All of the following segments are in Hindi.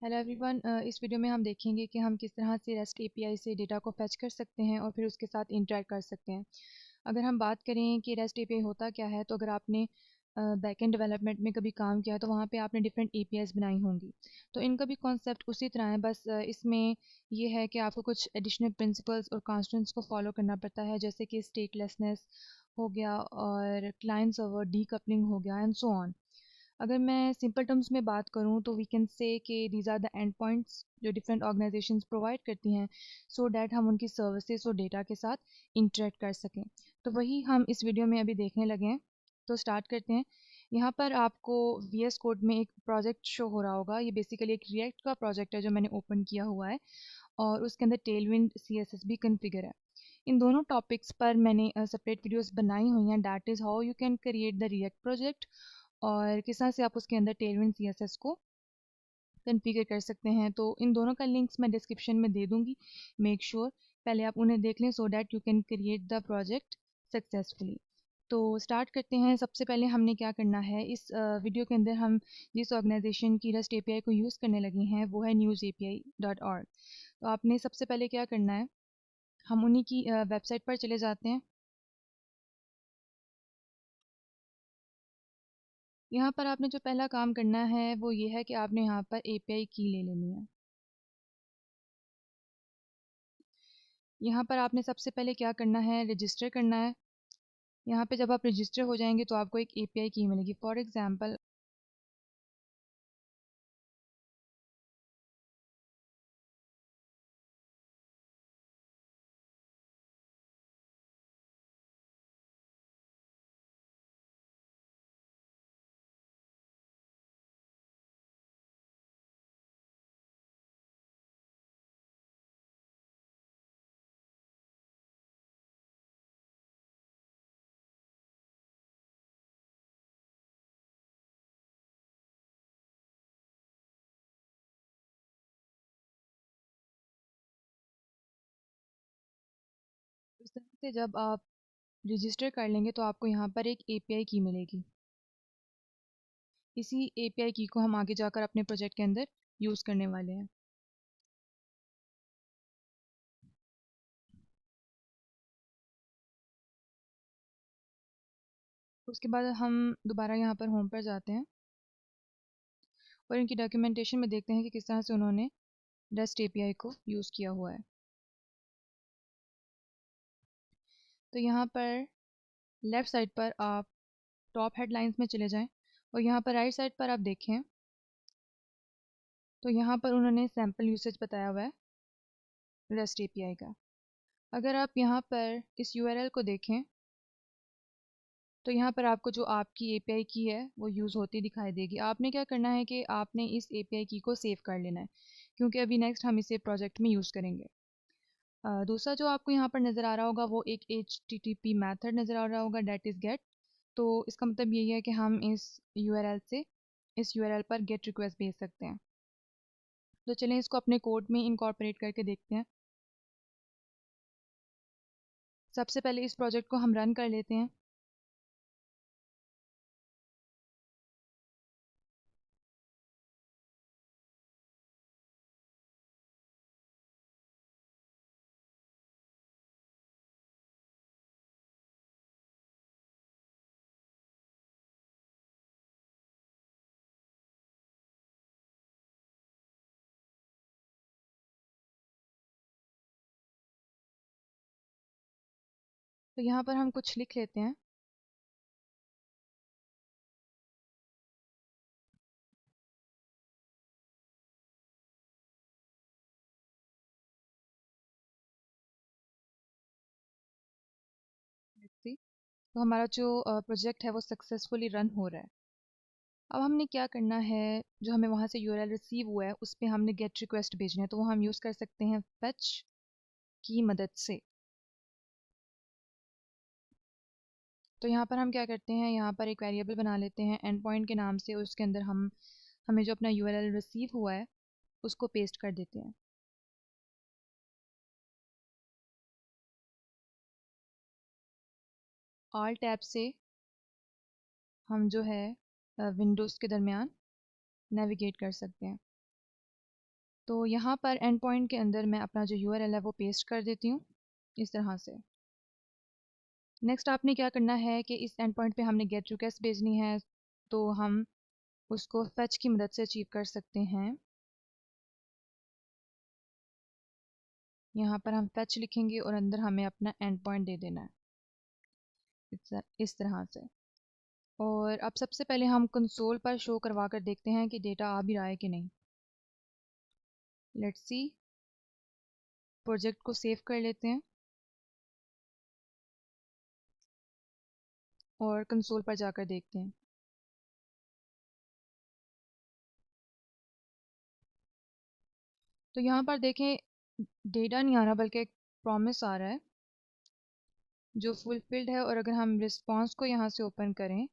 Hello everyone. इस वीडियो में हम देखेंगे कि हम किस तरह से रेस्ट एपीआई से डेटा को फेच कर सकते हैं और फिर उसके साथ इंटरेक्ट कर सकते हैं। अगर हम बात करें कि रेस्ट एपीआई होता क्या है, तो अगर आपने बैकएंड डेवलपमेंट में कभी काम किया है तो वहाँ पे आपने डिफरेंट एपीआईज बनाई होंगी। तो इनका भी कॉन्सेप्ट उसी तरह है, बस इसमें ये है कि आपको कुछ एडिशनल प्रिंसिपल्स और कॉन्स्टेंट्स को फॉलो करना पड़ता है, जैसे कि स्टेटलेसनेस हो गया और क्लाइंट सर्वर डीकपलिंग हो गया एंड सो ऑन। अगर मैं सिंपल टर्म्स में बात करूँ तो वी कैन से कि these are the end points जो डिफरेंट ऑर्गेनाइजेशंस प्रोवाइड करती हैं, सो डैट हम उनकी सर्विसेज और डेटा के साथ इंटरेक्ट कर सकें। तो वही हम इस वीडियो में अभी देखने लगे हैं। तो स्टार्ट करते हैं। यहाँ पर आपको वी एस कोड में एक प्रोजेक्ट शो हो रहा होगा। ये बेसिकली एक रिएक्ट का प्रोजेक्ट है जो मैंने ओपन किया हुआ है, और उसके अंदर टेलविंड सी एस एस भी कन्फिगर है। इन दोनों टॉपिक्स पर मैंने सेपरेट वीडियोस बनाई हुई हैं, that is how you can create the react project और किस तरह से आप उसके अंदर टेलविंड सीएसएस को कॉन्फ़िगर कर सकते हैं। तो इन दोनों का लिंक्स मैं डिस्क्रिप्शन में दे दूँगी। मेक श्योर पहले आप उन्हें देख लें, so that you can create the project successfully. तो स्टार्ट करते हैं। सबसे पहले हमने क्या करना है, इस वीडियो के अंदर हम जिस ऑर्गेनाइजेशन की रस्ट एपीआई को यूज़ करने लगे हैं वो है newsapi.org। तो आपने सबसे पहले क्या करना है, हम उन्हीं की वेबसाइट पर चले जाते हैं। यहाँ पर आपने जो पहला काम करना है वो ये है कि आपने यहाँ पर एपीआई की ले लेनी है। यहाँ पर आपने सबसे पहले क्या करना है, रजिस्टर करना है। यहाँ पे जब आप रजिस्टर हो जाएंगे तो आपको एक एपीआई की मिलेगी। फॉर एग्जांपल इस तरह से जब आप रजिस्टर कर लेंगे तो आपको यहाँ पर एक एपीआई की मिलेगी। इसी एपीआई की को हम आगे जाकर अपने प्रोजेक्ट के अंदर यूज़ करने वाले हैं। उसके बाद हम दोबारा यहाँ पर होम पर जाते हैं और इनकी डॉक्यूमेंटेशन में देखते हैं कि किस तरह से उन्होंने रेस्ट एपीआई को यूज़ किया हुआ है। तो यहाँ पर लेफ़्ट साइड पर आप टॉप हेडलाइंस में चले जाएं और यहाँ पर राइट साइड पर आप देखें तो यहाँ पर उन्होंने सैम्पल यूसेज बताया हुआ है रेस्ट एपीआई का। अगर आप यहाँ पर इस यूआरएल को देखें तो यहाँ पर आपको जो आपकी एपीआई की है वो यूज़ होती दिखाई देगी। आपने क्या करना है कि आपने इस एपीआई की को सेव कर लेना है, क्योंकि अभी नेक्स्ट हम इसे प्रोजेक्ट में यूज़ करेंगे। दूसरा जो आपको यहाँ पर नज़र आ रहा होगा वो एक HTTP मेथड नज़र आ रहा होगा, डेट इज़ गेट। तो इसका मतलब यही है कि हम इस यूआरएल से इस यूआरएल पर गेट रिक्वेस्ट भेज सकते हैं। तो चलें इसको अपने कोड में इनकॉर्पोरेट करके देखते हैं। सबसे पहले इस प्रोजेक्ट को हम रन कर लेते हैं। तो यहाँ पर हम कुछ लिख लेते हैं। तो हमारा जो प्रोजेक्ट है वो सक्सेसफुली रन हो रहा है। अब हमने क्या करना है, जो हमें वहाँ से यूआरएल रिसीव हुआ है उस पर हमने गेट रिक्वेस्ट भेजना है, तो वो हम यूज़ कर सकते हैं फेच की मदद से। तो यहाँ पर हम क्या करते हैं, यहाँ पर एक वेरिएबल बना लेते हैं एंड पॉइंट के नाम से, उसके अंदर हम हमें जो अपना यूआरएल रिसीव हुआ है उसको पेस्ट कर देते हैं। ऑल टैब से हम जो है विंडोज़ के दरमियान नेविगेट कर सकते हैं। तो यहाँ पर एंड पॉइंट के अंदर मैं अपना जो URL है वो पेस्ट कर देती हूँ इस तरह से। नेक्स्ट आपने क्या करना है कि इस एंड पॉइंट पे हमने गेट रिक्वेस्ट भेजनी है, तो हम उसको फेच की मदद से अचीव कर सकते हैं। यहाँ पर हम फेच लिखेंगे और अंदर हमें अपना एंड पॉइंट दे देना है इस तरह से। और अब सबसे पहले हम कंसोल पर शो करवा कर देखते हैं कि डेटा आ भी रहा है कि नहीं। लेट्स सी, प्रोजेक्ट को सेव कर लेते हैं और कंसोल पर जाकर देखते हैं। तो यहाँ पर देखें, डेटा नहीं आ रहा बल्कि एक प्रॉमिस आ रहा है जो फुलफिल्ड है। और अगर हम रिस्पॉन्स को यहाँ से ओपन करें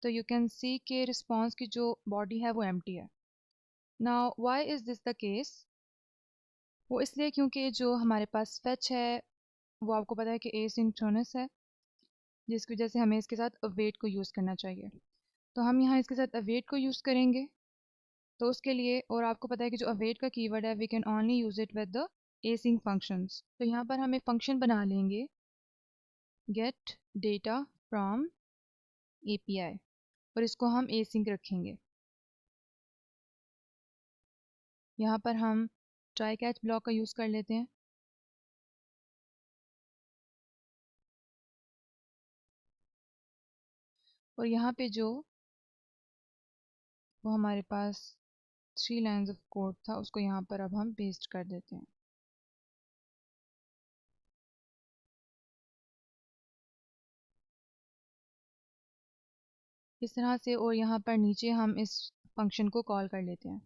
तो यू कैन सी कि रिस्पॉन्स की जो बॉडी है वो एम्प्टी है। Now why is this the case? वो इसलिए क्योंकि जो हमारे पास फेच है वो आपको पता है कि एसिंक्रोनस है, जिसकी वजह से हमें इसके साथ अवेट को यूज़ करना चाहिए। तो हम यहाँ इसके साथ अवेट को यूज़ करेंगे। तो उसके लिए, और आपको पता है कि जो अवेट का कीवर्ड है we can only use it with the async functions. तो यहाँ पर हम एक फंक्शन बना लेंगे गेट डेटा फ्रॉम API और इसको हम एसिंक रखेंगे। यहाँ पर हम ट्राई कैच ब्लॉक का यूज़ कर लेते हैं। और यहाँ पे जो वो हमारे पास 3 लाइन्स ऑफ कोड था उसको यहाँ पर अब हम पेस्ट कर देते हैं। इस तरह से, और यहाँ पर नीचे हम इस फंक्शन को कॉल कर लेते हैं।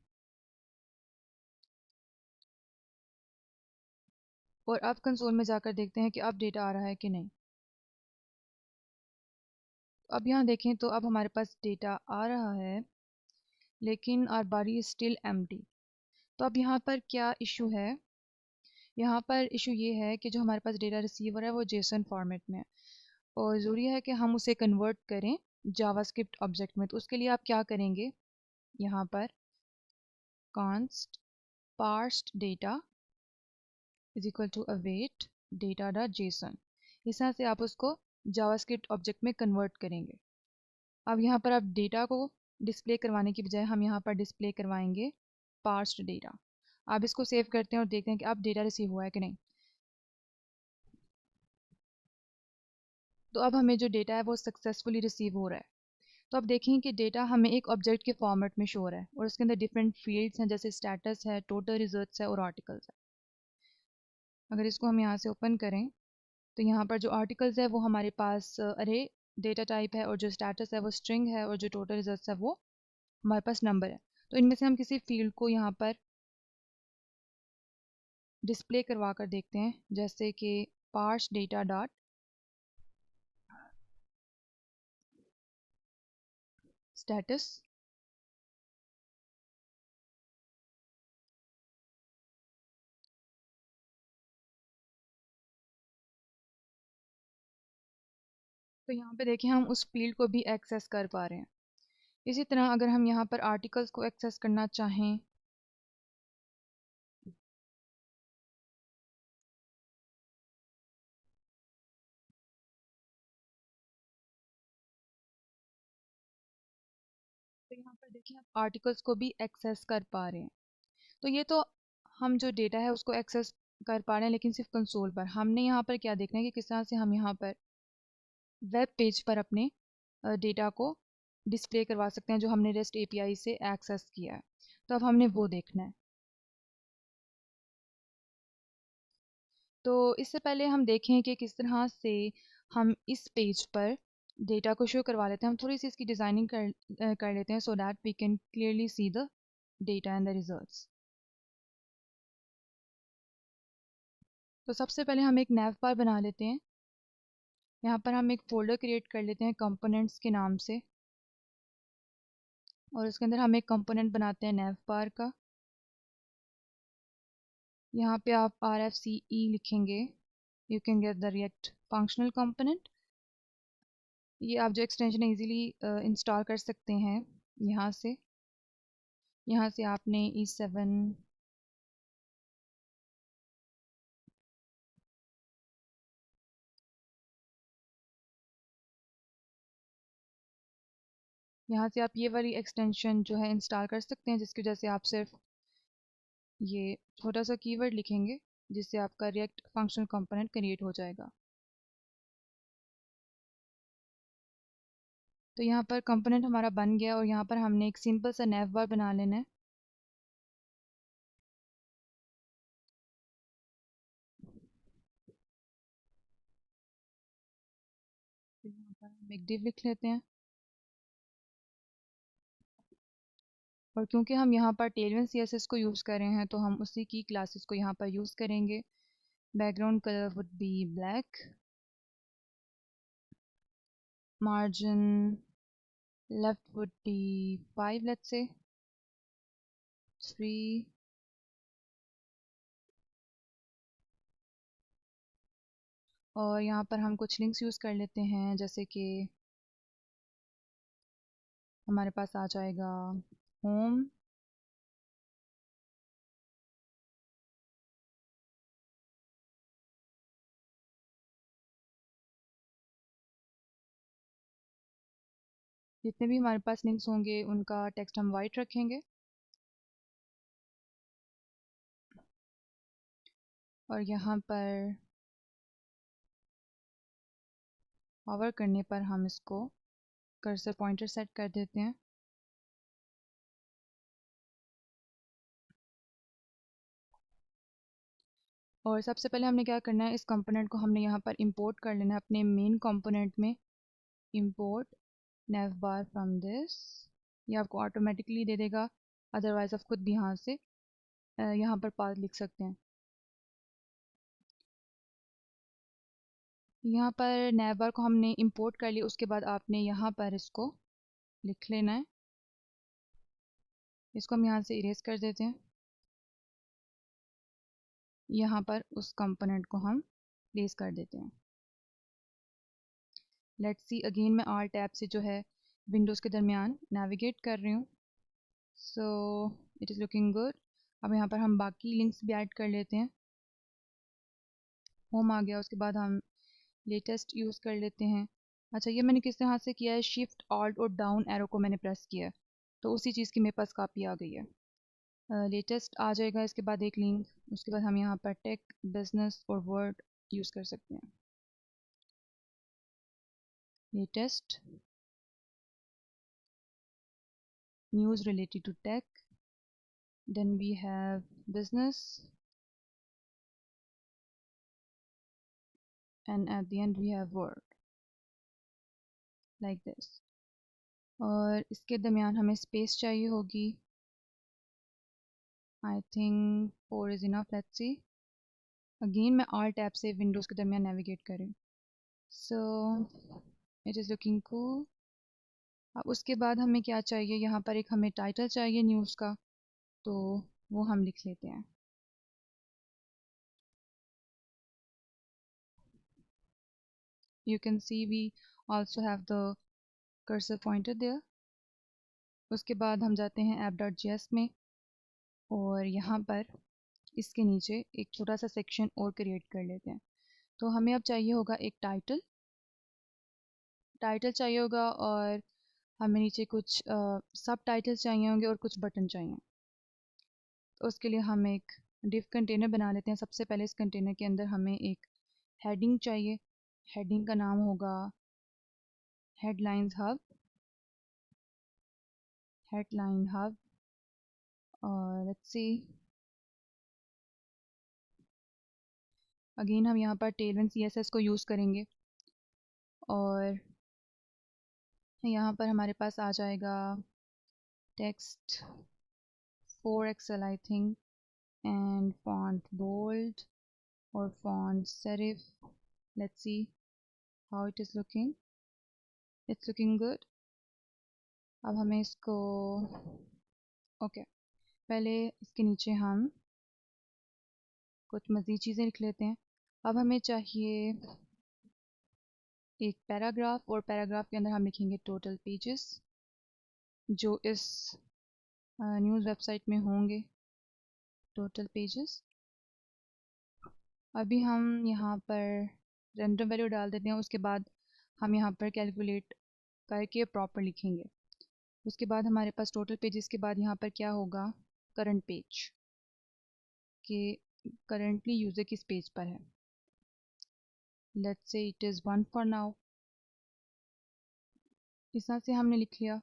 और अब कंसोल में जाकर देखते हैं कि अब डेटा आ रहा है कि नहीं। अब यहाँ देखें तो अब हमारे पास डेटा आ रहा है लेकिन our body is still empty. तो अब यहाँ पर क्या इशू है? यहाँ पर इशू ये है कि जो हमारे पास डेटा रिसीवर है वो जेसन फॉर्मेट में है और ज़रूरी है कि हम उसे कन्वर्ट करें जावास्क्रिप्ट ऑब्जेक्ट में। तो उसके लिए आप क्या करेंगे, यहाँ पर const parsed data is equal to await data.json, इस तरह से आप उसको जावास्क्रिप्ट ऑब्जेक्ट में कन्वर्ट करेंगे। अब यहाँ पर आप डेटा को डिस्प्ले करवाने की बजाय हम यहाँ पर डिस्प्ले करवाएंगे पार्स्ड डेटा। आप इसको सेव करते हैं और देखते हैं कि अब डेटा रिसीव हुआ है कि नहीं। तो अब हमें जो डेटा है वो सक्सेसफुली रिसीव हो रहा है। तो अब देखें कि डेटा हमें एक ऑब्जेक्ट के फॉर्मेट में शो हो रहा है और उसके अंदर डिफरेंट फील्ड्स हैं जैसे स्टेटस है, टोटल रिजल्ट्स है और आर्टिकल्स है। अगर इसको हम यहाँ से ओपन करें तो यहाँ पर जो आर्टिकल्स है वो हमारे पास अरे डेटा टाइप है और जो स्टेटस है वो स्ट्रिंग है और जो टोटल रिजल्ट्स है वो हमारे पास नंबर है। तो इनमें से हम किसी फील्ड को यहाँ पर डिस्प्ले करवा कर देखते हैं, जैसे कि पार्स डेटा डॉट स्टेटस। तो यहाँ पे देखें हम उस फील्ड को भी एक्सेस कर पा रहे हैं। इसी तरह अगर हम यहाँ पर आर्टिकल्स को एक्सेस करना चाहें तो यहाँ पर देखिए आप आर्टिकल्स को भी एक्सेस कर पा रहे हैं। तो ये तो हम जो डेटा है उसको एक्सेस कर पा रहे हैं लेकिन सिर्फ कंसोल पर। हमने यहाँ पर क्या देखना है कि किस तरह से हम यहाँ पर वेब पेज पर अपने डेटा को डिस्प्ले करवा सकते हैं जो हमने रेस्ट API से एक्सेस किया है। तो अब हमने वो देखना है। तो इससे पहले हम देखें कि किस तरह से हम इस पेज पर डेटा को शो करवा लेते हैं। हम थोड़ी सी इसकी डिज़ाइनिंग कर लेते हैं so that we can clearly see the data and the results. तो सबसे पहले हम एक नैव बार बना लेते हैं। यहाँ पर हम एक फ़ोल्डर क्रिएट कर लेते हैं कंपोनेंट्स के नाम से और उसके अंदर हम एक कंपोनेंट बनाते हैं नैव बार का। यहाँ पे आप RFCE लिखेंगे, you can get the react functional component. ये आप जो एक्सटेंशन है इजीली इंस्टॉल कर सकते हैं यहाँ से। यहाँ से आपने E7 यहाँ से आप ये वाली एक्सटेंशन जो है इंस्टॉल कर सकते हैं, जिसकी वजह से आप सिर्फ ये छोटा सा कीवर्ड लिखेंगे जिससे आपका रिएक्ट फंक्शनल कंपोनेंट क्रिएट हो जाएगा। तो यहाँ पर कंपोनेंट हमारा बन गया और यहाँ पर हमने एक सिंपल सा नैव बार बना लेना है। तो यहाँ पर हम एक div लिख लेते हैं और क्योंकि हम यहाँ पर टेलविन CSS को यूज़ कर रहे हैं तो हम उसी की क्लासेस को यहाँ पर यूज़ करेंगे। Background colour would be black, margin left would be 5, let's say 3, और यहाँ पर हम कुछ लिंक्स यूज़ कर लेते हैं, जैसे कि हमारे पास आ जाएगा होम, जितने भी हमारे पास लिंक्स होंगे उनका टेक्स्ट हम वाइट रखेंगे और यहाँ पर होवर करने पर हम इसको कर्सर पॉइंटर सेट कर देते हैं। और सबसे पहले हमने क्या करना है, इस कंपोनेंट को हमने यहाँ पर इंपोर्ट कर लेना है अपने मेन कंपोनेंट में। Import nav bar from this, ये आपको ऑटोमेटिकली दे देगा, अदरवाइज़ आप खुद भी यहाँ से यहाँ पर पाथ लिख सकते हैं। यहाँ पर nav bar को हमने इंपोर्ट कर लिया, उसके बाद आपने यहाँ पर इसको लिख लेना है। इसको हम यहाँ से इरेज कर देते हैं। यहाँ पर उस कंपोनेंट को हम प्लेस कर देते हैं। लेट्स सी अगेन, मैं आल टैब से जो है विंडोज़ के दरमियान नेविगेट कर रही हूँ। So it is looking good. अब यहाँ पर हम बाकी लिंक्स भी ऐड कर लेते हैं। होम आ गया, उसके बाद हम लेटेस्ट यूज़ कर लेते हैं। अच्छा, ये मैंने किस तरह से किया है, शिफ्ट ऑल्ट और डाउन एरो को मैंने प्रेस किया है, तो उसी चीज़ की मेरे पास कॉपी आ गई है। लेटेस्ट आ जाएगा, इसके बाद एक लिंक, उसके बाद हम यहाँ पर टेक, बिजनेस और वर्ड यूज़ कर सकते हैं। Latest news related to tech, then we have business, and at the end we have word, like this। और इसके दरमियान हमें स्पेस चाहिए होगी, I think 4 is enough, let's see. Again मैं ऑल टैब से विंडोज़ के दरमियान नेविगेट करें। So it is looking cool. अब उसके बाद हमें क्या चाहिए, यहाँ पर एक हमें टाइटल चाहिए न्यूज़ का, तो वो हम लिख लेते हैं। You can see we also have the cursor pointed there। उसके बाद हम जाते हैं app.js में और यहाँ पर इसके नीचे एक छोटा सा सेक्शन और क्रिएट कर लेते हैं। तो हमें अब चाहिए होगा एक टाइटल, चाहिए होगा, और हमें नीचे कुछ सब टाइटल चाहिए होंगे और कुछ बटन चाहिए। तो उसके लिए हम एक डिव कंटेनर बना लेते हैं। सबसे पहले इस कंटेनर के अंदर हमें एक हेडिंग चाहिए। हेडिंग का नाम होगा हेडलाइंस हब, हेडलाइन हब, और लेट्स सी अगेन हम यहाँ पर टेलविन CSS को यूज़ करेंगे और यहाँ पर हमारे पास आ जाएगा text 4 XL I think, and font bold और font serif. Let's see how it is looking, it's looking good. अब हमें इसको ओके पहले इसके नीचे हम कुछ मज़ीद चीज़ें लिख लेते हैं। अब हमें चाहिए एक पैराग्राफ, और पैराग्राफ के अंदर हम लिखेंगे टोटल पेजेस जो इस न्यूज़ वेबसाइट में होंगे, टोटल पेजेस। अभी हम यहाँ पर रैंडम वैल्यू डाल देते हैं, उसके बाद हम यहाँ पर कैलकुलेट करके प्रॉपर लिखेंगे। उसके बाद हमारे पास टोटल पेजेस के बाद यहाँ पर क्या होगा, करंट पेज, कि करंटली यूज़र किस पेज पर है। Let's say it is 1 for now. इस तरह से हमने लिख लिया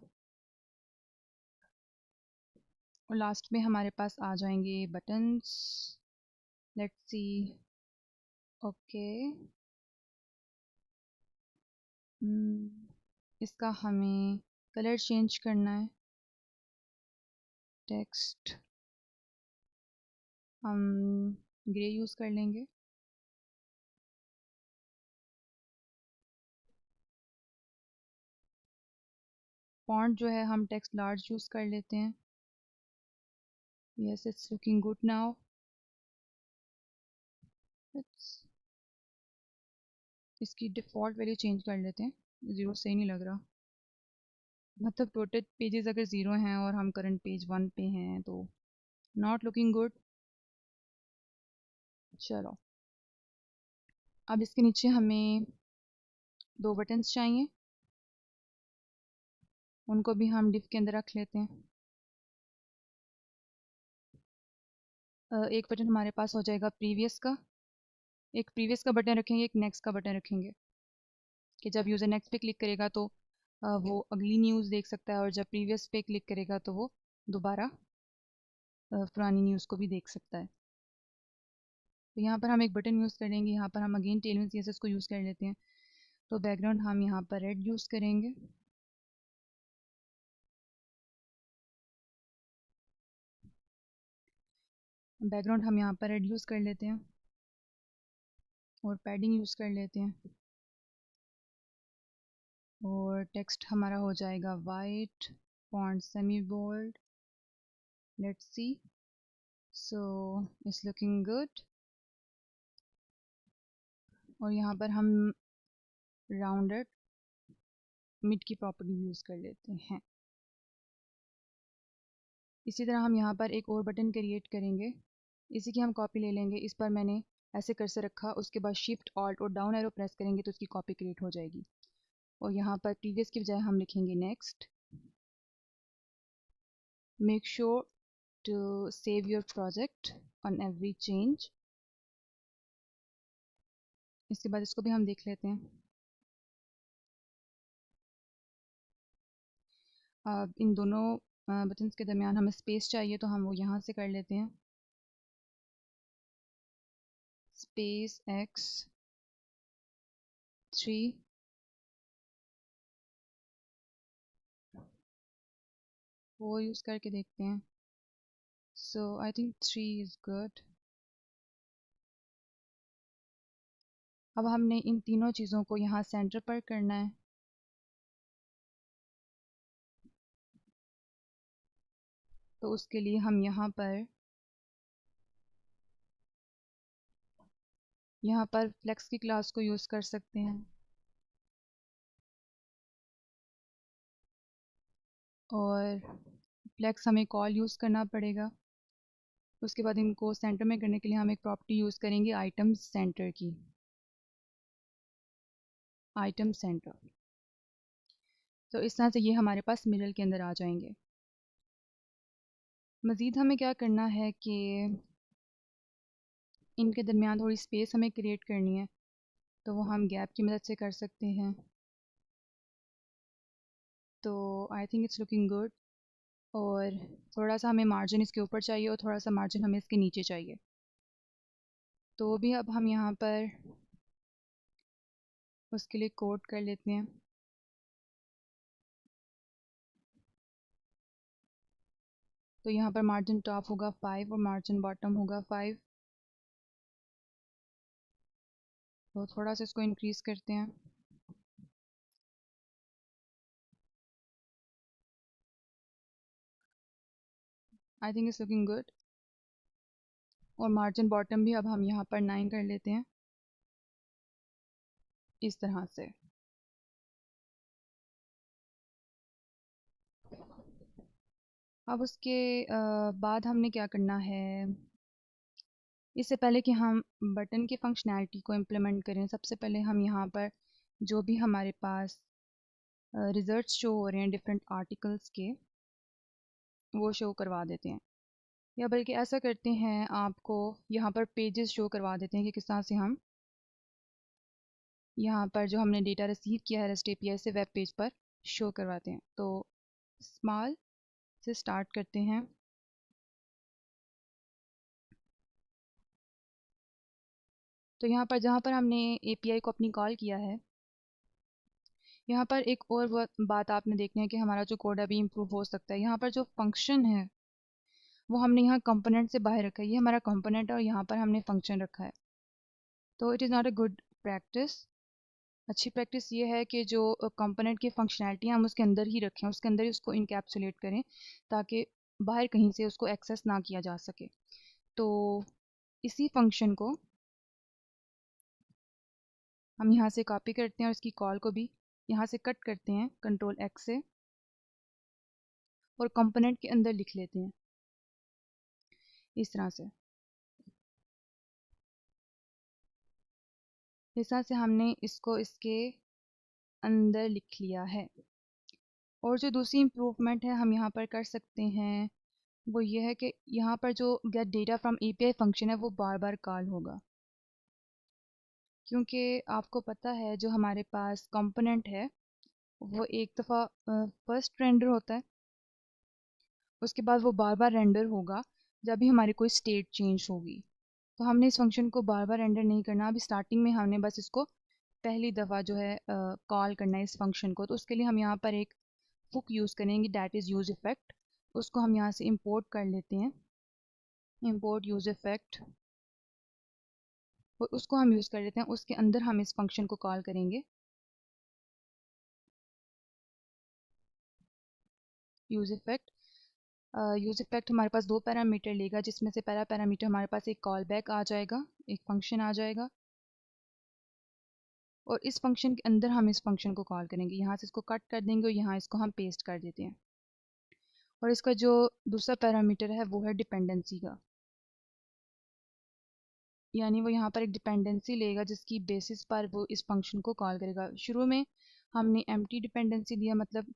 और लास्ट में हमारे पास आ जाएंगे बटन्स। लेट्स सी, ओके, इसका हमें कलर चेंज करना है। टेक्स्ट हम ग्रे यूज़ कर लेंगे। फॉन्ट जो है हम टेक्स्ट लार्ज यूज़ कर लेते हैं। Yes, it's looking good now. इसकी डिफ़ॉल्ट वैल्यू चेंज कर लेते हैं, 0 सही नहीं लग रहा। मतलब टोटल पेजेस अगर 0 हैं और हम करंट पेज 1 पे हैं तो नॉट लुकिंग गुड। चलो, अब इसके नीचे हमें 2 बटन्स चाहिए, उनको भी हम डिफ के अंदर रख लेते हैं। एक बटन हमारे पास हो जाएगा प्रीवियस का, एक प्रीवियस का बटन रखेंगे, एक नेक्स्ट का बटन रखेंगे कि जब यूज़र नेक्स्ट पे क्लिक करेगा तो वो अगली न्यूज़ देख सकता है, और जब प्रीवियस पे क्लिक करेगा तो वो दोबारा पुरानी न्यूज़ को भी देख सकता है। तो यहाँ पर हम एक बटन यूज़ करेंगे, यहाँ पर हम अगेन टेलविन सीएसएस को यूज़ कर लेते हैं। तो बैकग्राउंड हम यहाँ पर रेड यूज़ करेंगे। बैकग्राउंड हम यहाँ पर रेड यूज़ कर लेते हैं और पैडिंग यूज़ कर लेते हैं, और टेक्स्ट हमारा हो जाएगा white, font semi bold. Let's see, so it's looking good. और यहाँ पर हम राउंडेड मिड की प्रॉपर्टी यूज़ कर लेते हैं। इसी तरह हम यहाँ पर एक और बटन क्रिएट करेंगे, इसी की हम कॉपी ले लेंगे। इस पर मैंने ऐसे कर्सर रखा, उसके बाद शिफ्ट ऑल्ट और डाउन एरो प्रेस करेंगे तो उसकी कॉपी क्रिएट हो जाएगी। और यहाँ पर प्रीवियस की बजाय हम लिखेंगे next. Make sure to save your project on every change. इसके बाद इसको भी हम देख लेते हैं। इन दोनों बटन्स के दरमियान हमें स्पेस चाहिए तो हम वो यहाँ से कर लेते हैं, स्पेस x3। वो यूज़ करके देखते हैं। सो आई थिंक 3 इज़ गुड। अब हमने इन तीनों चीज़ों को यहाँ सेंटर पर करना है। तो उसके लिए हम यहाँ पर फ्लेक्स की क्लास को यूज़ कर सकते हैं, और फ्लेक्स हमें कॉल यूज़ करना पड़ेगा। उसके बाद इनको सेंटर में करने के लिए हम एक प्रॉपर्टी यूज़ करेंगे आइटम सेंटर की, आइटम सेंटर। तो इस तरह से ये हमारे पास मिडल के अंदर आ जाएंगे। मज़ीद हमें क्या करना है कि इनके दरमियान थोड़ी स्पेस हमें क्रिएट करनी है, तो वो हम गैप की मदद से कर सकते हैं। तो I think it's looking good. और थोड़ा सा हमें मार्जिन इसके ऊपर चाहिए और थोड़ा सा मार्जिन हमें इसके नीचे चाहिए। तो भी अब हम यहाँ पर उसके लिए कोड कर लेते हैं। तो यहाँ पर मार्जिन टॉप होगा 5 और मार्जिन बॉटम होगा 5। तो थोड़ा सा इसको इंक्रीज़ करते हैं। I think it's looking good. और मार्जिन बॉटम भी अब हम यहाँ पर 9 कर लेते हैं, इस तरह से। अब उसके बाद हमने क्या करना है, इससे पहले कि हम बटन की फंक्शनैलिटी को इम्प्लीमेंट करें, सबसे पहले हम यहाँ पर जो भी हमारे पास रिजल्ट्स शो हो रहे हैं डिफरेंट आर्टिकल्स के, वो शो करवा देते हैं। या बल्कि ऐसा करते हैं, आपको यहाँ पर पेजेस शो करवा देते हैं कि किस तरह से हम यहाँ पर जो हमने डेटा रिसीव किया है रेस्ट एपीआई से वेब पेज पर शो करवाते हैं। तो स्मॉल से स्टार्ट करते हैं। तो यहाँ पर जहाँ पर हमने एपीआई को अपनी कॉल किया है, यहाँ पर एक और बात आपने देखनी है कि हमारा जो कोड अभी इम्प्रूव हो सकता है। यहाँ पर जो फंक्शन है वो हमने यहाँ कंपोनेंट से बाहर रखा है, ये हमारा कंपोनेंट है और यहाँ पर हमने फंक्शन रखा है। तो it is not a good practice. अच्छी प्रैक्टिस ये है कि जो कंपोनेंट की फंक्शनैलिटी हम उसके अंदर ही रखें, उसके अंदर ही उसको इनकैप्सुलेट करें, ताकि बाहर कहीं से उसको एक्सेस ना किया जा सके। तो इसी फंक्शन को हम यहाँ से कॉपी करते हैं और इसकी कॉल को भी यहाँ से कट करते हैं कंट्रोल एक्स से, और कंपोनेंट के अंदर लिख लेते हैं इस तरह से। इस तरह से हमने इसको इसके अंदर लिख लिया है। और जो दूसरी इम्प्रूवमेंट है हम यहाँ पर कर सकते हैं, वो ये है कि यहाँ पर जो gate data from API function है वो बार बार कॉल होगा, क्योंकि आपको पता है जो हमारे पास कंपोनेंट है वो एक दफ़ा फर्स्ट रेंडर होता है, उसके बाद वो बार बार रेंडर होगा जब भी हमारी कोई स्टेट चेंज होगी। तो हमने इस फंक्शन को बार बार रेंडर नहीं करना, अभी स्टार्टिंग में हमने बस इसको पहली दफ़ा जो है कॉल करना है इस फंक्शन को। तो उसके लिए हम यहाँ पर एक हुक यूज़ करेंगे, डैट इज़ यूज़ इफ़ेक्ट। उसको हम यहाँ से इंपोर्ट कर लेते हैं, इंपोर्ट यूज़ इफ़ेक्ट, और उसको हम यूज़ कर लेते हैं। उसके अंदर हम इस फंक्शन को कॉल करेंगे यूज़ इफ़ेक्ट। यूज़ इफ़ेक्ट हमारे पास दो पैरामीटर लेगा, जिसमें से पहला पैरामीटर हमारे पास एक कॉल बैक आ जाएगा, एक फंक्शन आ जाएगा, और इस फंक्शन के अंदर हम इस फंक्शन को कॉल करेंगे। यहाँ से इसको कट कर देंगे और यहाँ इसको हम पेस्ट कर देते हैं। और इसका जो दूसरा पैरामीटर है वो है डिपेंडेंसी का, यानी वो यहाँ पर एक डिपेंडेंसी लेगा जिसकी बेसिस पर वो इस फंक्शन को कॉल करेगा। शुरू में हमने एम्प्टी डिपेंडेंसी दिया, मतलब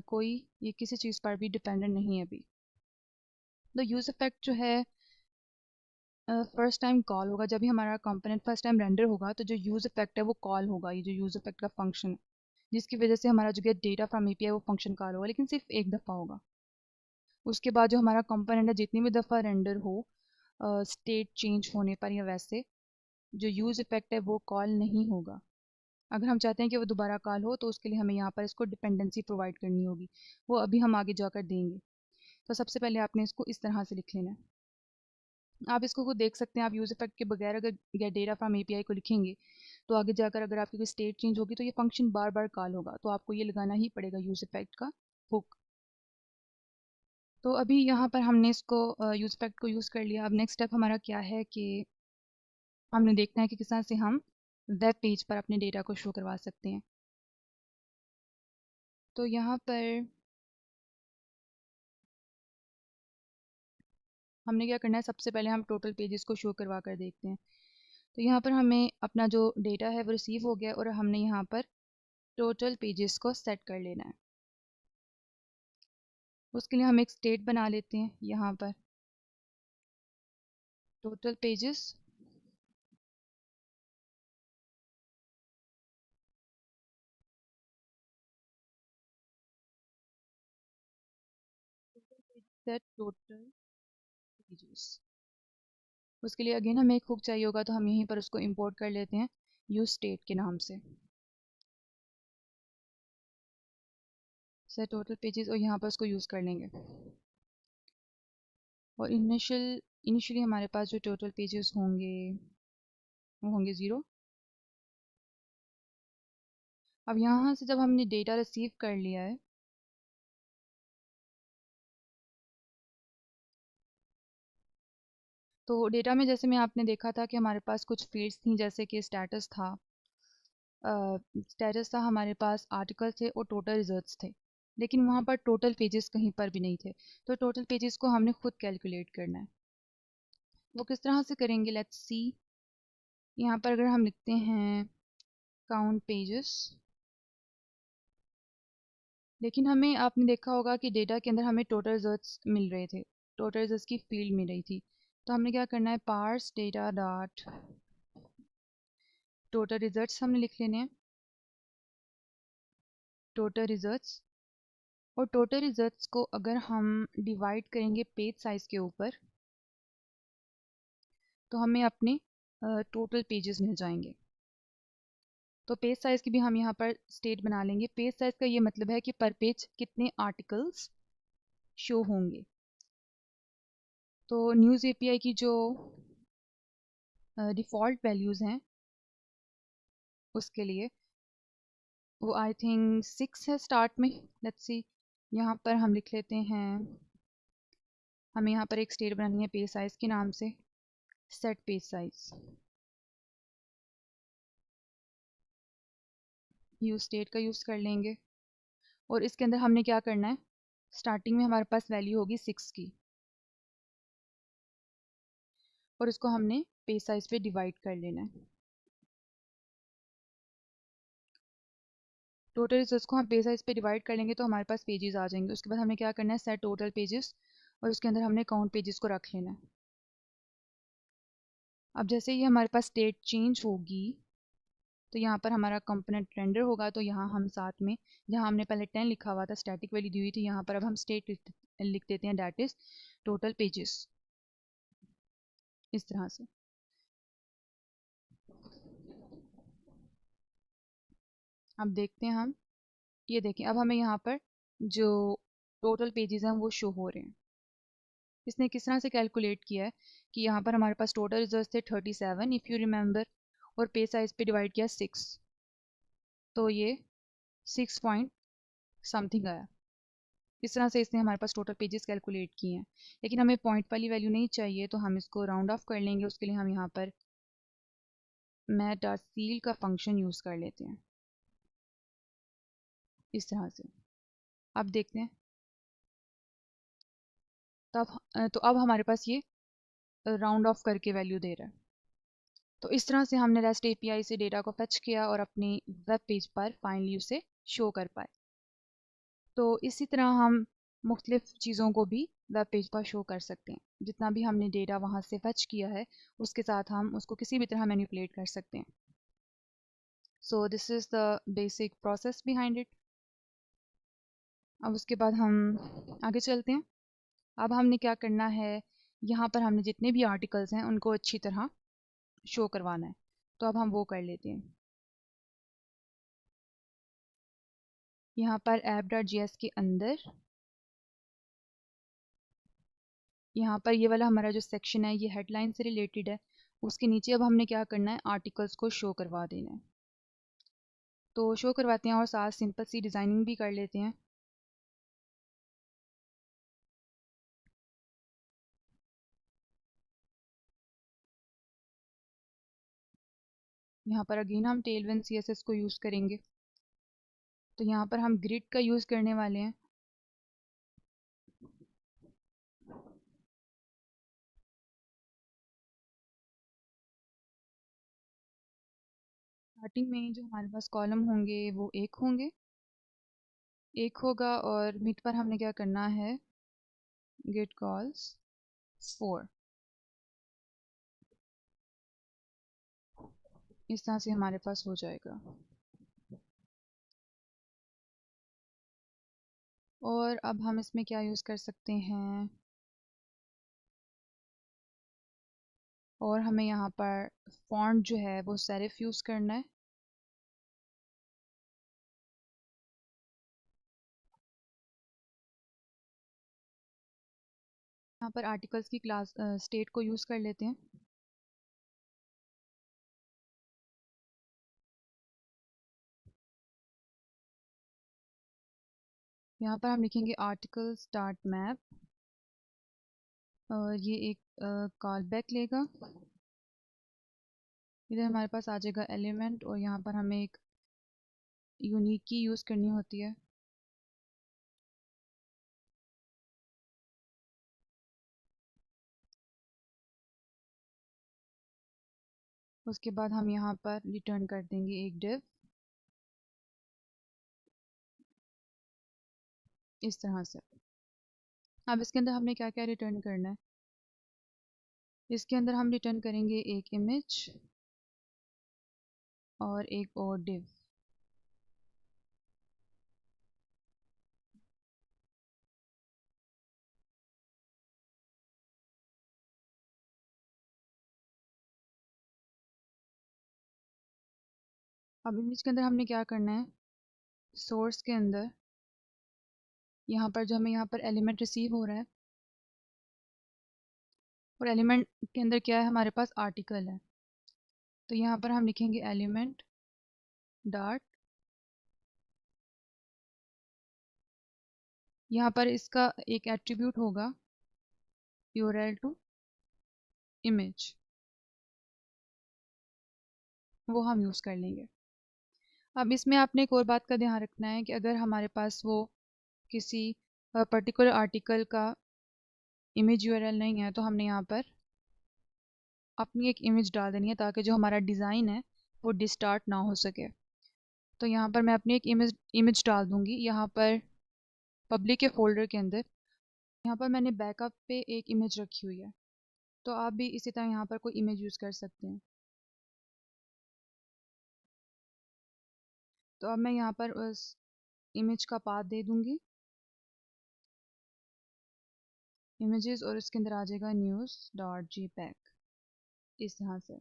कोई ये किसी चीज़ पर भी डिपेंडेंट नहीं है अभी। तो यूज़ इफेक्ट जो है फर्स्ट टाइम कॉल होगा जब भी हमारा कंपोनेंट फर्स्ट टाइम रेंडर होगा, तो जो यूज़ इफेक्ट है वो कॉल होगा, ये जो यूज़ इफेक्ट का फंक्शन है, जिसकी वजह से हमारा जो गेट डेटा फ्रॉम एपीआई वो फंक्शन कॉल होगा, लेकिन सिर्फ एक दफ़ा होगा। उसके बाद जो हमारा कंपोनेंट है जितनी भी दफ़ा रेंडर हो स्टेट चेंज होने पर या वैसे, जो यूज़ इफेक्ट है वो कॉल नहीं होगा। अगर हम चाहते हैं कि वो दोबारा कॉल हो तो उसके लिए हमें यहाँ पर इसको डिपेंडेंसी प्रोवाइड करनी होगी, वो अभी हम आगे जाकर देंगे। तो सबसे पहले आपने इसको इस तरह से लिख लेना है। आप इसको खुद देख सकते हैं, आप यूज़ इफेक्ट के बगैर अगर गेट डेटा फ्रॉम एपीआई को लिखेंगे तो आगे जाकर अगर आपकी कोई स्टेट चेंज होगी तो ये फंक्शन बार बार कॉल होगा, तो आपको ये लगाना ही पड़ेगा यूज़ इफेक्ट का हुक। तो अभी यहाँ पर हमने इसको यूज़ इफेक्ट को यूज़ कर लिया। अब नेक्स्ट स्टेप हमारा क्या है कि हमने देखना है कि किस तरह से हम वेब पेज पर अपने डेटा को शो करवा सकते हैं। तो यहाँ पर हमने क्या करना है, सबसे पहले हम टोटल पेजेस को शो करवा कर देखते हैं। तो यहाँ पर हमें अपना जो डेटा है वो रिसीव हो गया और हमने यहाँ पर टोटल पेजेस को सेट कर लेना है। उसके लिए हम एक स्टेट बना लेते हैं यहाँ पर, total pages set total pages. उसके लिए अगेन हमें एक हुक चाहिए होगा, तो हम यहीं पर उसको इंपोर्ट कर लेते हैं यूज स्टेट के नाम से, सेट टोटल पेजेस, और यहाँ पर उसको यूज़ कर लेंगे। और इनिशियली हमारे पास जो टोटल पेजेस होंगे वो होंगे 0। अब यहाँ से जब हमने डेटा रिसीव कर लिया है तो डेटा में जैसे मैं आपने देखा था कि हमारे पास कुछ फील्ड्स थी, जैसे कि स्टेटस था, स्टेटस था हमारे पास, आर्टिकल थे और टोटल रिजल्ट्स थे, लेकिन वहाँ पर टोटल पेजेस कहीं पर भी नहीं थे। तो टोटल पेजेस को हमने खुद कैलकुलेट करना है। वो किस तरह से करेंगे, लेट्स सी। यहाँ पर अगर हम लिखते हैं काउंट पेजेस, लेकिन हमें आपने देखा होगा कि डेटा के अंदर हमें टोटल रिजल्ट्स मिल रहे थे, टोटल रिजल्ट्स की फील्ड मिल रही थी। तो हमने क्या करना है, parse data dot total results हमने लिख लेने हैं, टोटल रिजल्ट्स। और टोटल रिजल्ट्स को अगर हम डिवाइड करेंगे पेज साइज़ के ऊपर तो हमें अपने टोटल पेजेस मिल जाएंगे। तो पेज साइज़ की भी हम यहाँ पर स्टेट बना लेंगे। पेज साइज़ का ये मतलब है कि पर पेज कितने आर्टिकल्स शो होंगे। तो न्यूज़ एपीआई की जो डिफ़ॉल्ट वैल्यूज़ हैं उसके लिए वो आई थिंक 6 है स्टार्ट में। लेट्स सी, यहाँ पर हम लिख लेते हैं, हमें यहाँ पर एक स्टेट बनानी है पेज साइज़ के नाम से, set page size. Use state का यूज़ कर लेंगे और इसके अंदर हमने क्या करना है, स्टार्टिंग में हमारे पास वैल्यू होगी 6 की और इसको हमने पेज साइज़ पे डिवाइड कर लेना है। टोटल रिजल्ट्स को हम पेज साइज़ पे डिवाइड कर लेंगे तो हमारे पास पेजेस आ जाएंगे। उसके बाद हमें क्या करना है, सेट टोटल पेजेस, और उसके अंदर हमने काउंट पेजेस को रख लेना है। अब जैसे ही हमारे पास स्टेट चेंज होगी तो यहाँ पर हमारा कंपोनेंट रेंडर होगा। तो यहाँ हम साथ में, जहाँ हमने पहले 10 लिखा हुआ था, स्टैटिक वैल्यू दी हुई थी, यहाँ पर अब हम स्टेट लिख देते हैं, दैट इज़ टोटल पेजेस, इस तरह से। अब देखते हैं हम, ये देखें, अब हमें यहाँ पर जो टोटल पेजेस हैं वो शो हो रहे हैं। इसने किस तरह से कैलकुलेट किया है कि यहाँ पर हमारे पास टोटल रिजल्ट थे 37 इफ़ यू रिमेंबर, और पेज साइज पे डिवाइड किया 6, तो ये 6 पॉइंट समथिंग आया। इस तरह से इसने हमारे पास टोटल पेजेस कैलकुलेट किए हैं। लेकिन हमें पॉइंट वाली वैल्यू नहीं चाहिए तो हम इसको राउंड ऑफ कर लेंगे। उसके लिए हम यहाँ पर मैथ डॉट सील का फंक्शन यूज़ कर लेते हैं, इस तरह से। अब देखते हैं, तो अब हमारे पास ये राउंड ऑफ करके वैल्यू दे रहा है। तो इस तरह से हमने रेस्ट एपीआई से डेटा को फेच किया और अपनी वेब पेज पर फाइनली उसे शो कर पाए। तो इसी तरह हम मुख्तलिफ़ चीज़ों को भी वेब पेज पर शो कर सकते हैं। जितना भी हमने डेटा वहाँ से फेच किया है उसके साथ हम उसको किसी भी तरह मैनिपुलेट कर सकते हैं। So this is the basic process behind it. अब उसके बाद हम आगे चलते हैं। अब हमने क्या करना है, यहाँ पर हमने जितने भी आर्टिकल्स हैं उनको अच्छी तरह शो करवाना है। तो अब हम वो कर लेते हैं। यहाँ पर app.js के अंदर, यहाँ पर ये वाला हमारा जो सेक्शन है ये हेडलाइन से रिलेटेड है। उसके नीचे अब हमने क्या करना है, आर्टिकल्स को शो करवा देना है। तो शो करवाते हैं और साथ सिंपल सी डिज़ाइनिंग भी कर लेते हैं। यहाँ पर अगेन हम टेलविन CSS को यूज़ करेंगे। तो यहाँ पर हम ग्रिड का यूज़ करने वाले हैं। स्टार्टिंग में जो हमारे पास कॉलम होंगे वो एक होगा, और मिड पर हमने क्या करना है, गेट कॉल्स 4, इस तरह से हमारे पास हो जाएगा। और अब हम इसमें क्या यूज़ कर सकते हैं, और हमें यहाँ पर फॉन्ट जो है वो सेरिफ यूज़ करना है। यहाँ पर आर्टिकल्स की क्लास स्टेट को यूज़ कर लेते हैं। यहाँ पर हम लिखेंगे आर्टिकल स्टार्ट मैप, और ये एक कॉल बैक लेगा। इधर हमारे पास आ जाएगा एलिमेंट, और यहाँ पर हमें एक यूनिक की यूज़ करनी होती है। उसके बाद हम यहाँ पर रिटर्न कर देंगे एक डिव। इस तरह से। अब इसके अंदर हमने क्या क्या रिटर्न करना है, इसके अंदर हम रिटर्न करेंगे एक इमेज और एक और डिव। अब इमेज के अंदर हमने क्या करना है, सोर्स के अंदर यहाँ पर जो हमें यहाँ पर एलिमेंट रिसीव हो रहा है, और एलिमेंट के अंदर क्या है, हमारे पास आर्टिकल है, तो यहाँ पर हम लिखेंगे एलिमेंट डॉट, यहाँ पर इसका एक एट्रीब्यूट होगा यूआरएल टू इमेज, वो हम यूज़ कर लेंगे। अब इसमें आपने एक और बात का ध्यान रखना है कि अगर हमारे पास वो किसी पर्टिकुलर आर्टिकल का इमेज यूआरएल नहीं है, तो हमने यहाँ पर अपनी एक इमेज डाल देनी है ताकि जो हमारा डिज़ाइन है वो डिस्टार्ट ना हो सके। तो यहाँ पर मैं अपनी एक इमेज डाल दूँगी यहाँ पर पब्लिक के फोल्डर के अंदर। यहाँ पर मैंने बैकअप पे एक इमेज रखी हुई है, तो आप भी इसी तरह यहाँ पर कोई इमेज यूज़ कर सकते हैं। तो अब मैं यहाँ पर उस इमेज का पाथ दे दूँगी इमेजेस, और इसके अंदर आ जाएगा न्यूज़ डॉट जी पैक, इस तरह से।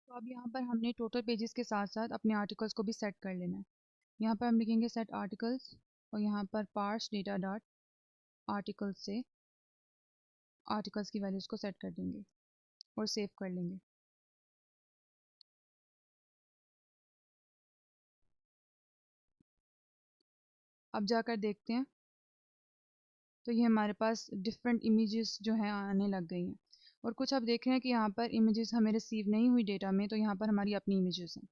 तो अब यहाँ पर हमने टोटल पेजेस के साथ साथ अपने आर्टिकल्स को भी सेट कर लेना है। यहाँ पर हम लिखेंगे सेट आर्टिकल्स, और यहाँ पर पार्स डेटा डॉट आर्टिकल्स से आर्टिकल्स की वैल्यूज़ को सेट कर देंगे और सेव कर लेंगे। अब जाकर देखते हैं तो ये हमारे पास डिफरेंट इमेजेस जो हैं आने लग गई हैं, और कुछ आप देख रहे हैं कि यहाँ पर इमेजेस हमें रिसीव नहीं हुई डेटा में, तो यहाँ पर हमारी अपनी इमेजेस हैं।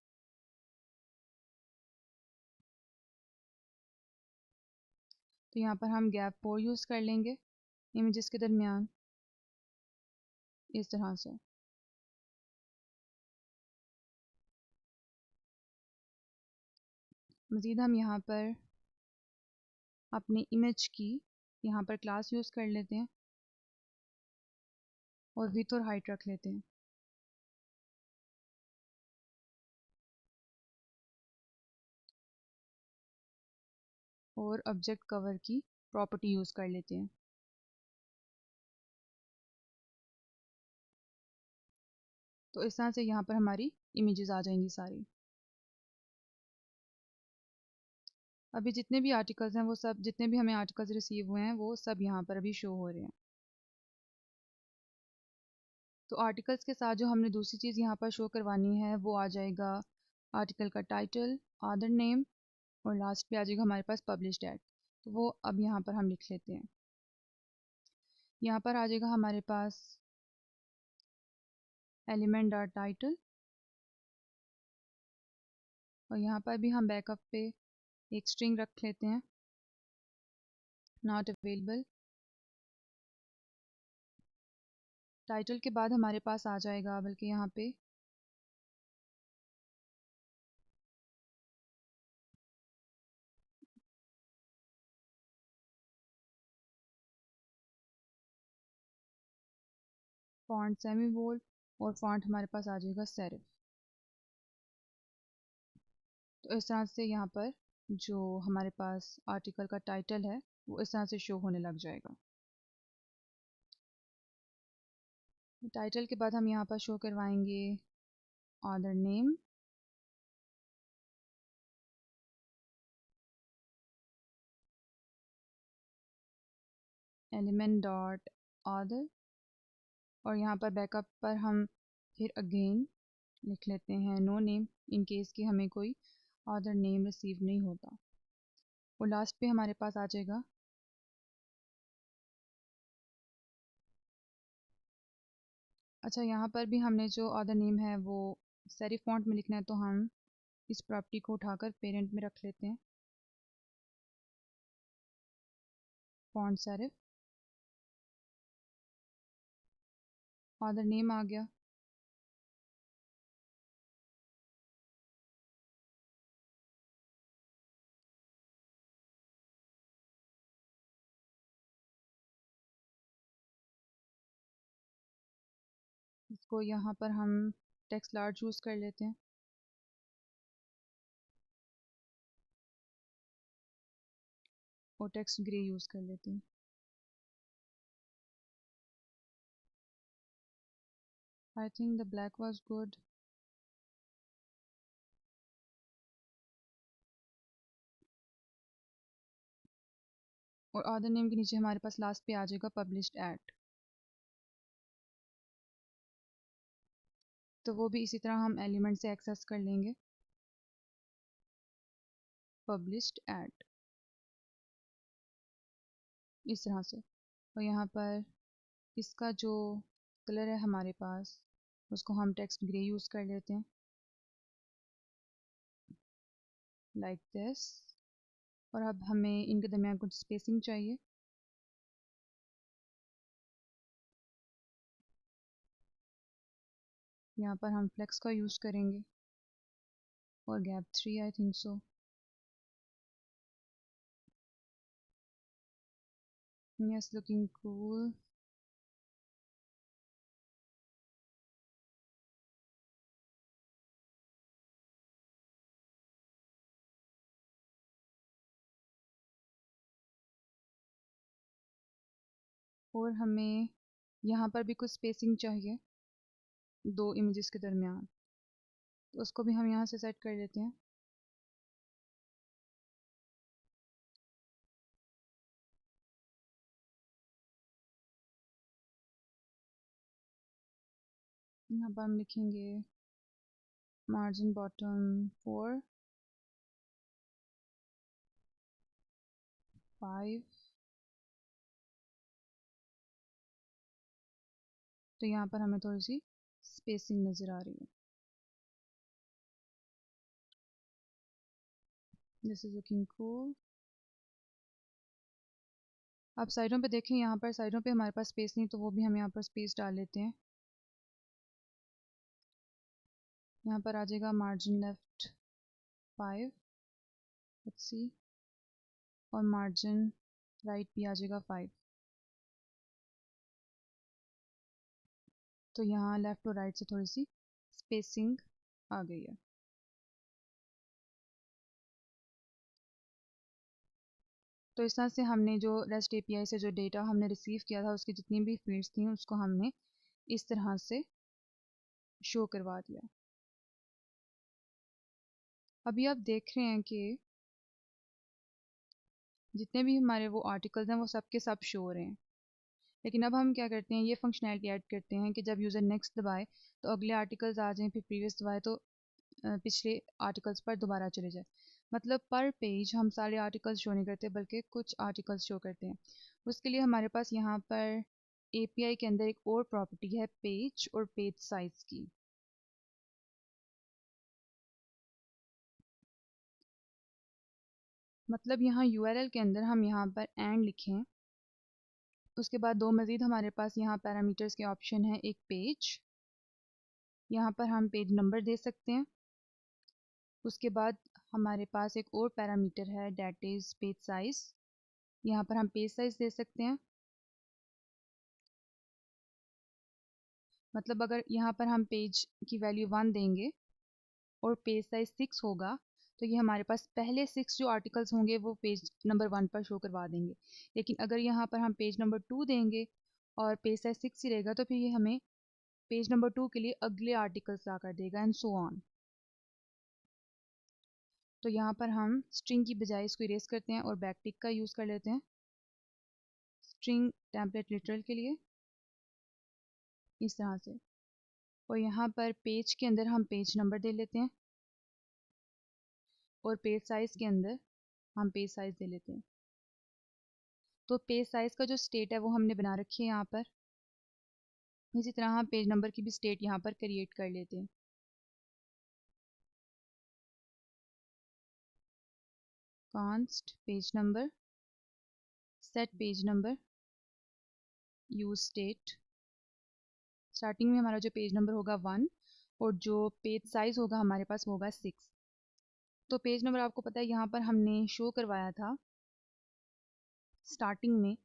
तो यहाँ पर हम गैप 4 यूज़ कर लेंगे इमेजेस के दरमियान, इस तरह से। मज़ीद हम यहाँ पर अपनी इमेज की यहाँ पर क्लास यूज़ कर लेते हैं और विड्थ और हाइट रख लेते हैं। और ऑब्जेक्ट कवर की प्रॉपर्टी यूज़ कर लेते हैं। तो इस तरह से यहाँ पर हमारी इमेजेस आ जाएंगी सारी। अभी जितने भी आर्टिकल्स हैं वो सब, जितने भी हमें आर्टिकल्स रिसीव हुए हैं वो सब यहाँ पर अभी शो हो रहे हैं। तो आर्टिकल्स के साथ जो हमने दूसरी चीज़ यहाँ पर शो करवानी है वो आ जाएगा आर्टिकल का टाइटल, ऑथर नेम, और लास्ट पे आ जाएगा हमारे पास पब्लिश्ड एट। तो वो अब यहाँ पर हम लिख लेते हैं। यहाँ पर आ जाएगा हमारे पास एलिमेंट डॉट टाइटल, और यहाँ पर भी हम बैकअप पे एक स्ट्रिंग रख लेते हैं नॉट अवेलेबल। टाइटल के बाद हमारे पास आ जाएगा, बल्कि यहाँ पे फॉन्ट सेमी बोल्ड, और फॉन्ट हमारे पास आ जाएगा सेरिफ। तो इस तरह से यहाँ पर जो हमारे पास आर्टिकल का टाइटल है वो इस तरह से शो होने लग जाएगा। टाइटल के बाद हम यहाँ पर शो करवाएंगे author name, element dot author, और यहाँ पर बैकअप पर हम फिर अगेन लिख लेते हैं नो नेम, इन केस कि हमें कोई ऑथर नेम रिसीव नहीं होता। और लास्ट पे हमारे पास आ जाएगा अच्छा, यहाँ पर भी हमने जो ऑथर नेम है वो सेरिफ फॉन्ट में लिखना है, तो हम इस प्रॉपर्टी को उठाकर पेरेंट में रख लेते हैं, फॉन्ट सेरिफ, ऑथर नेम आ गया, को यहाँ पर हम टेक्स्ट लार्ज यूज़ कर लेते हैं। और टेक्स्ट ग्रे यूज़ कर लेते हैं। I think the black was good. और ऑथर नेम के नीचे हमारे पास लास्ट पे आ जाएगा पब्लिश्ड एट। तो वो भी इसी तरह हम एलिमेंट से एक्सेस कर लेंगे, पब्लिश्ड एट, इस तरह से। और यहाँ पर इसका जो कलर है हमारे पास, उसको हम टेक्स्ट ग्रे यूज़ कर लेते हैं, लाइक दिस। और अब हमें इनके दरमियान कुछ स्पेसिंग चाहिए। यहाँ पर हम फ्लेक्स का यूज़ करेंगे और gap 3 I think so. Yes, looking cool. और हमें यहाँ पर भी कुछ स्पेसिंग चाहिए दो इमेजेस के दरमियान, तो उसको भी हम यहाँ से सेट कर लेते हैं। यहाँ पर हम लिखेंगे मार्जिन बॉटम 4, 5। तो यहाँ पर हमें थोड़ी सी स्पेसिंग नज़र आ रही है। This is looking cool. आप साइडों पे देखें, यहाँ पर साइडों पे हमारे पास स्पेस नहीं, तो वो भी हम यहाँ पर स्पेस डाल लेते हैं। यहाँ पर आ जाएगा मार्जिन लेफ्ट 5, लेट्स सी। और मार्जिन राइट भी आ जाएगा 5। तो यहाँ लेफ़्ट और राइट से थोड़ी सी स्पेसिंग आ गई है। तो इस तरह से हमने जो रेस्ट एपीआई से जो डेटा हमने रिसीव किया था, उसकी जितनी भी फील्ड्स थी, उसको हमने इस तरह से शो करवा दिया। अभी आप देख रहे हैं कि जितने भी हमारे वो आर्टिकल्स हैं वो सब के सब शो हो रहे हैं। लेकिन अब हम क्या करते हैं, ये फंक्शनैलिटी ऐड करते हैं कि जब यूज़र नेक्स्ट दबाए तो अगले आर्टिकल्स आ जाएं, फिर प्रीवियस दबाए तो पिछले आर्टिकल्स पर दोबारा चले जाए। मतलब पर पेज हम सारे आर्टिकल्स शो नहीं करते, बल्कि कुछ आर्टिकल्स शो करते हैं। उसके लिए हमारे पास यहाँ पर एपीआई के अंदर एक और प्रॉपर्टी है पेज और पेज साइज की। मतलब यहाँ यूआरएल के अंदर हम यहाँ पर एंड लिखें, उसके बाद दो मज़ीद हमारे पास यहाँ पैरामीटर्स के ऑप्शन है। एक पेज, यहाँ पर हम पेज नंबर दे सकते हैं। उसके बाद हमारे पास एक और पैरामीटर है डेट इज़ पेज साइज़, यहाँ पर हम पेज साइज़ दे सकते हैं। मतलब अगर यहाँ पर हम पेज की वैल्यू 1 देंगे और पेज साइज 6 होगा, तो ये हमारे पास पहले 6 जो आर्टिकल्स होंगे वो पेज नंबर 1 पर शो करवा देंगे। लेकिन अगर यहाँ पर हम पेज नंबर 2 देंगे और पेज साइज 6 ही रहेगा, तो फिर ये हमें पेज नंबर 2 के लिए अगले आर्टिकल्स ला कर देगा, एंड सो ऑन। तो यहाँ पर हम स्ट्रिंग की बजाय इसको इरेज करते हैं और बैक टिक का यूज़ कर लेते हैं स्ट्रिंग टेम्पलेट लिटरल के लिए, इस तरह से। और यहाँ पर पेज के अंदर हम पेज नंबर दे लेते हैं और पेज साइज़ के अंदर हम पेज साइज़ दे लेते हैं। तो पेज साइज़ का जो स्टेट है वो हमने बना रखी है यहाँ पर। इसी तरह हम पेज नंबर की भी स्टेट यहाँ पर क्रिएट कर लेते हैं। Const page number, set page number, use state. Starting में हमारा जो पेज नंबर होगा 1 और जो पेज साइज़ होगा हमारे पास वो होगा 6। तो पेज नंबर आपको पता है यहाँ पर हमने शो करवाया था स्टार्टिंग में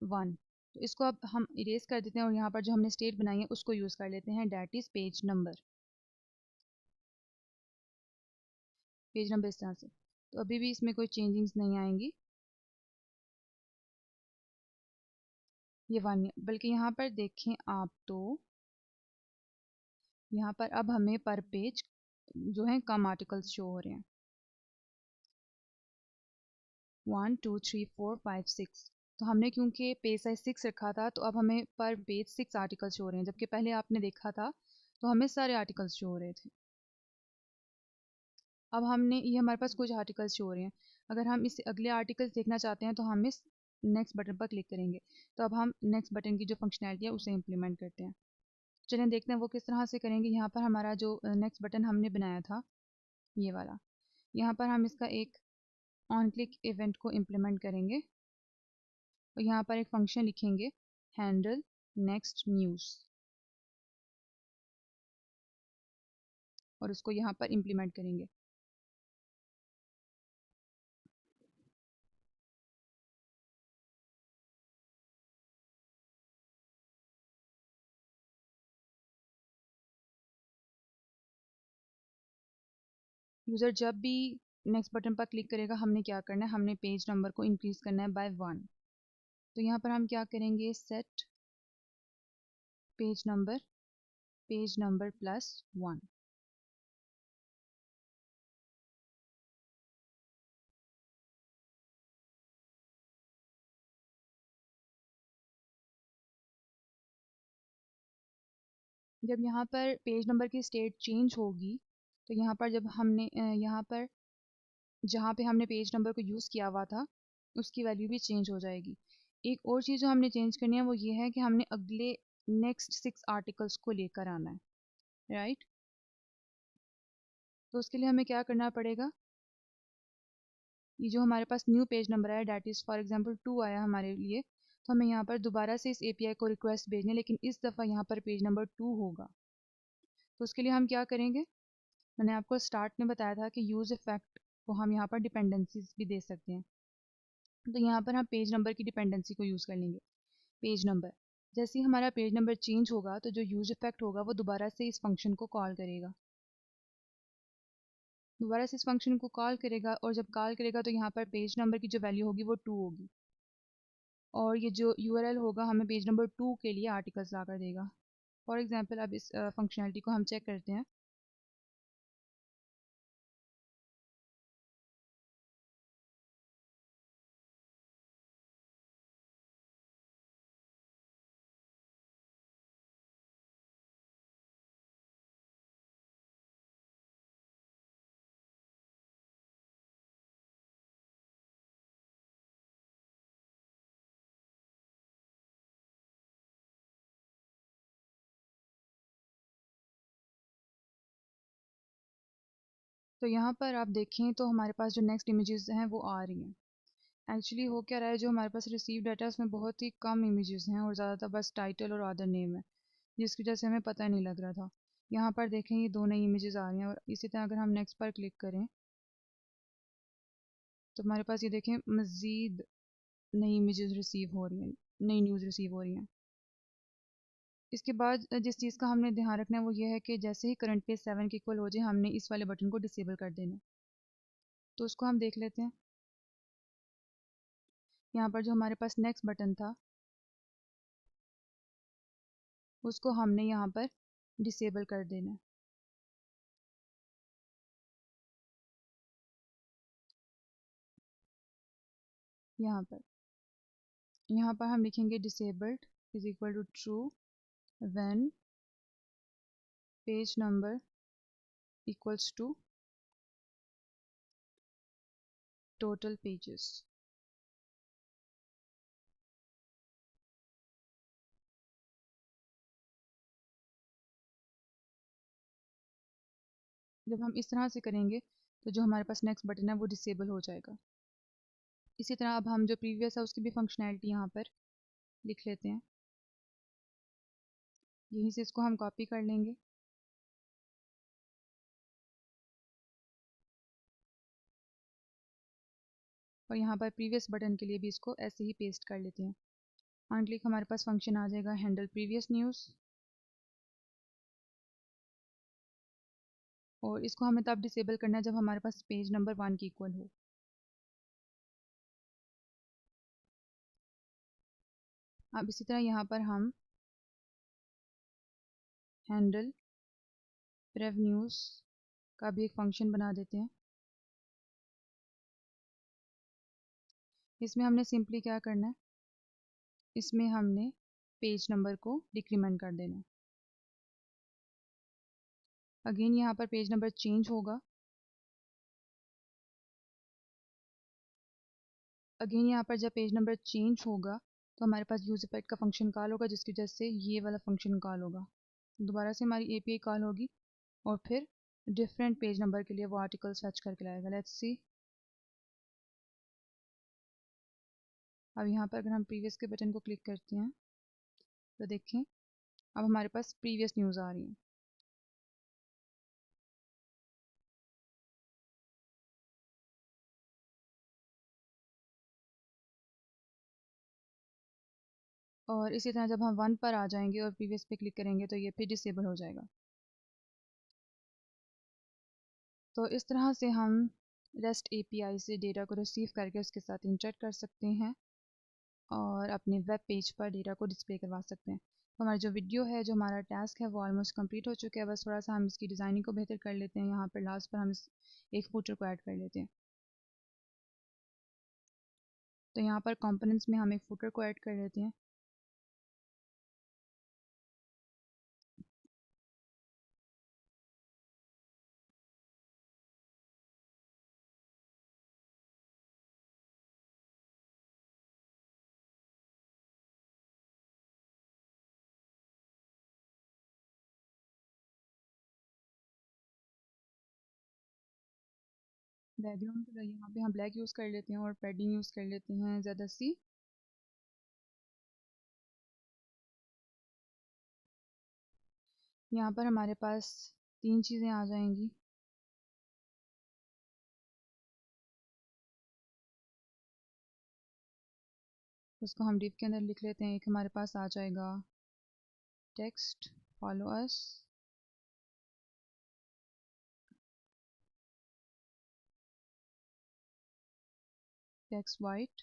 1, तो इसको अब हम इरेज कर देते हैं और यहाँ पर जो हमने स्टेट बनाई है उसको यूज़ कर लेते हैं, that is page number. Page number इस तरह से, तो अभी भी इसमें कोई चेंजिंग्स नहीं आएंगी, ये वन, बल्कि यहाँ पर देखें आप तो यहाँ पर अब हमें पर पेज जो है कम आर्टिकल्स शो हो रहे हैं, 1 2 3 4 5 6। तो हमने क्योंकि पेज साइज 6 रखा था तो अब हमें पर पेज 6 आर्टिकल्स शो हो रहे हैं, जबकि पहले आपने देखा था तो हमें सारे आर्टिकल्स शो हो रहे थे। अब हमने ये हमारे पास कुछ आर्टिकल्स शो हो रहे हैं, अगर हम इस अगले आर्टिकल्स देखना चाहते हैं तो हम इस नेक्स्ट बटन पर क्लिक करेंगे। तो अब हम नेक्स्ट बटन की जो फंक्शनैलिटी है उसे इम्प्लीमेंट करते हैं। चलिए देखते हैं वो किस तरह से करेंगे। यहाँ पर हमारा जो नेक्स्ट बटन हमने बनाया था ये वाला, यहाँ पर हम इसका एक ऑन क्लिक इवेंट को इम्प्लीमेंट करेंगे और यहाँ पर एक फंक्शन लिखेंगे हैंडल नेक्स्ट न्यूज़ और उसको यहाँ पर इम्प्लीमेंट करेंगे। यूज़र जब भी नेक्स्ट बटन पर क्लिक करेगा हमने क्या करना है, हमने पेज नंबर को इंक्रीज करना है बाय 1। तो यहाँ पर हम क्या करेंगे, सेट पेज नंबर प्लस 1। जब यहाँ पर पेज नंबर की स्टेट चेंज होगी तो यहाँ पर जब हमने यहाँ पर जहाँ पे हमने पेज नंबर को यूज़ किया हुआ था उसकी वैल्यू भी चेंज हो जाएगी। एक और चीज़ जो हमने चेंज करनी है वो ये है कि हमने अगले नेक्स्ट 6 आर्टिकल्स को लेकर आना है, राइट। तो उसके लिए हमें क्या करना पड़ेगा, ये जो हमारे पास न्यू पेज नंबर आया डैट इज़ फॉर एग्जांपल 2 आया हमारे लिए, तो हमें यहाँ पर दोबारा से इस एपीआई को रिक्वेस्ट भेजनी है, लेकिन इस दफ़ा यहाँ पर पेज नंबर 2 होगा। तो उसके लिए हम क्या करेंगे, मैंने आपको स्टार्ट में बताया था कि यूज़ इफेक्ट को हम यहाँ पर डिपेंडेंसीज भी दे सकते हैं। तो यहाँ पर हम पेज नंबर की डिपेंडेंसी को यूज़ कर लेंगे, पेज नंबर। जैसे ही हमारा पेज नंबर चेंज होगा तो जो यूज़ इफेक्ट होगा वो दोबारा से इस फंक्शन को कॉल करेगा, दोबारा से इस फंक्शन को कॉल करेगा और जब कॉल करेगा तो यहाँ पर पेज नंबर की जो वैल्यू होगी वो 2 होगी और ये जो यूआरएल होगा हमें पेज नंबर 2 के लिए आर्टिकल्स ला कर देगा। फॉर एग्जांपल अब इस फंक्शनैलिटी को हम चेक करते हैं। तो यहाँ पर आप देखें तो हमारे पास जो नेक्स्ट इमेजेस हैं वो आ रही हैं। एक्चुअली हो क्या रहा है, जो हमारे पास रिसीव डाटा है उसमें बहुत ही कम इमेजेस हैं और ज़्यादातर बस टाइटल और अदर नेम है, जिसकी वजह से हमें पता नहीं लग रहा था। यहाँ पर देखें ये दो नई इमेजेस आ रही हैं और इसी तरह अगर हम नेक्स्ट पर क्लिक करें तो हमारे पास ये देखें मज़ीद नई इमेजेस रिसीव हो रही हैं, नई न्यूज़ रिसीव हो रही हैं। इसके बाद जिस चीज़ का हमने ध्यान रखना है वो ये है कि जैसे ही करंट पेज 7 के इक्वल हो जाए हमने इस वाले बटन को डिसेबल कर देना है। तो उसको हम देख लेते हैं। यहाँ पर जो हमारे पास नेक्स्ट बटन था उसको हमने यहाँ पर डिसेबल कर देना है। यहाँ पर हम लिखेंगे disabled is equal to true when page number equals to total pages. जब हम इस तरह से करेंगे तो जो हमारे पास नेक्स्ट बटन है वो डिसेबल हो जाएगा। इसी तरह अब हम जो प्रीवियस है उसकी भी फंक्शनैलिटी यहाँ पर लिख लेते हैं, यहीं से इसको हम कॉपी कर लेंगे और यहाँ पर प्रीवियस बटन के लिए भी इसको ऐसे ही पेस्ट कर लेते हैं। ऑन क्लिक हमारे पास फंक्शन आ जाएगा हैंडल प्रीवियस न्यूज़, और इसको हमें तब डिसेबल करना है जब हमारे पास पेज नंबर 1 की इक्वल हो। अब इसी तरह यहाँ पर हम हैंडल प्रेव न्यूज़ का भी एक फंक्शन बना देते हैं। इसमें हमने सिंपली क्या करना है, इसमें हमने पेज नंबर को डिक्रीमेंट कर देना है। अगेन यहाँ पर पेज नंबर चेंज होगा, अगेन यहाँ पर जब पेज नंबर चेंज होगा तो हमारे पास यूजरपेड का फंक्शन कॉल होगा, जिसकी वजह से ये वाला फंक्शन कॉल होगा। दोबारा से हमारी एपीआई कॉल होगी और फिर डिफरेंट पेज नंबर के लिए वो आर्टिकल सर्च करके लाएगा। Let's see. अब यहाँ पर अगर हम प्रीवियस के बटन को क्लिक करते हैं तो देखें अब हमारे पास प्रीवियस न्यूज़ आ रही है। और इसी तरह जब हम 1 पर आ जाएंगे और प्रीवियस पे क्लिक करेंगे तो ये फिर डिसेबल हो जाएगा। तो इस तरह से हम रेस्ट एपीआई से डेटा को रिसीव करके उसके साथ इंटरेक्ट कर सकते हैं और अपने वेब पेज पर डेटा को डिस्प्ले करवा सकते हैं। तो हमारा जो वीडियो है, जो हमारा टास्क है, वो ऑलमोस्ट कंप्लीट हो चुका है। बस थोड़ा सा हम इसकी डिज़ाइनिंग को बेहतर कर लेते हैं। यहाँ पर लास्ट पर हम इस एक फुटर को ऐड कर लेते हैं। तो यहाँ पर कंपोनेंट्स में हम एक फुटर को ऐड कर लेते हैं। बैकग्राउंड के लिए यहाँ पे हम ब्लैक यूज़ कर लेते हैं और पैडिंग यूज़ कर लेते हैं ज़्यादा सी। यहाँ पर हमारे पास 3 चीज़ें आ जाएंगी। उसको हम डिव के अंदर लिख लेते हैं। एक हमारे पास आ जाएगा text follow us, text white,